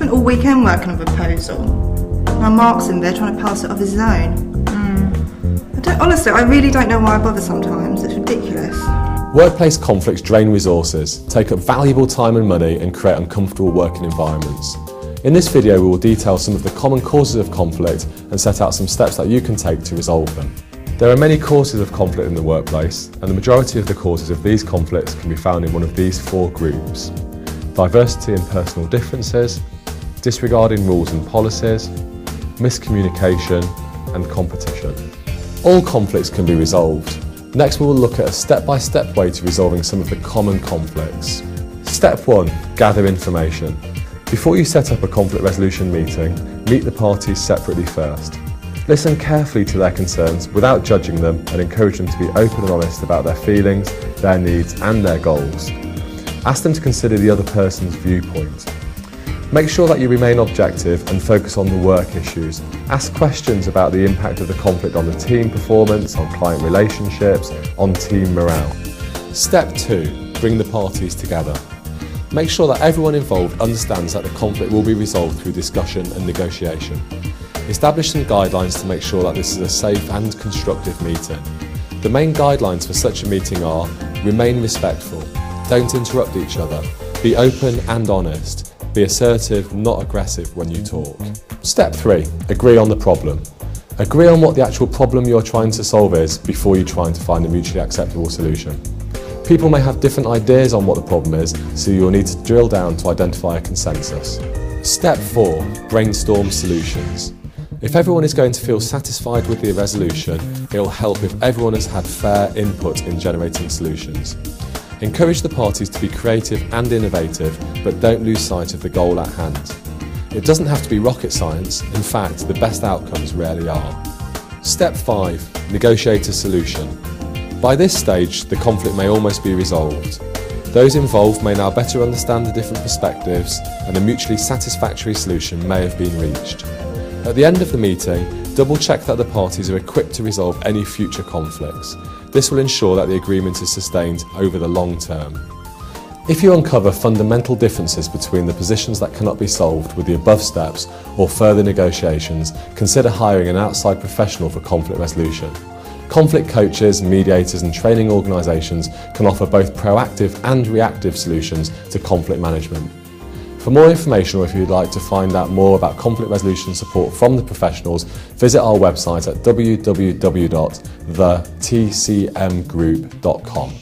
spent all weekend working on a proposal. Now Mark's in there trying to pass it off as his own. Honestly, I really don't know why I bother sometimes. It's ridiculous. Workplace conflicts drain resources, take up valuable time and money, and create uncomfortable working environments. In this video, we will detail some of the common causes of conflict and set out some steps that you can take to resolve them. There are many causes of conflict in the workplace, and the majority of the causes of these conflicts can be found in one of these four groups: diversity and personal differences, disregarding rules and policies, miscommunication, and competition. All conflicts can be resolved. Next, we will look at a step-by-step way to resolving some of the common conflicts. Step 1. Gather information. Before you set up a conflict resolution meeting, meet the parties separately first. Listen carefully to their concerns without judging them, and encourage them to be open and honest about their feelings, their needs, and their goals. Ask them to consider the other person's viewpoint. Make sure that you remain objective and focus on the work issues. Ask questions about the impact of the conflict on the team performance, on client relationships, on team morale. Step 2. Bring the parties together. Make sure that everyone involved understands that the conflict will be resolved through discussion and negotiation. Establish some guidelines to make sure that this is a safe and constructive meeting. The main guidelines for such a meeting are: remain respectful, don't interrupt each other, be open and honest, be assertive, not aggressive when you talk. Step 3. Agree on the problem. Agree on what the actual problem you're trying to solve is before you try to find a mutually acceptable solution. People may have different ideas on what the problem is, so you'll need to drill down to identify a consensus. Step 4. Brainstorm solutions. If everyone is going to feel satisfied with the resolution, it'll help if everyone has had fair input in generating solutions. Encourage the parties to be creative and innovative, but don't lose sight of the goal at hand. It doesn't have to be rocket science. In fact, the best outcomes rarely are. Step 5. Negotiate a solution. By this stage, the conflict may almost be resolved. Those involved may now better understand the different perspectives, and a mutually satisfactory solution may have been reached. At the end of the meeting, double-check that the parties are equipped to resolve any future conflicts. This will ensure that the agreement is sustained over the long term. If you uncover fundamental differences between the positions that cannot be solved with the above steps or further negotiations, consider hiring an outside professional for conflict resolution. Conflict coaches, mediators, and training organisations can offer both proactive and reactive solutions to conflict management. For more information, or if you'd like to find out more about conflict resolution support from the professionals, visit our website at www.thetcmgroup.com.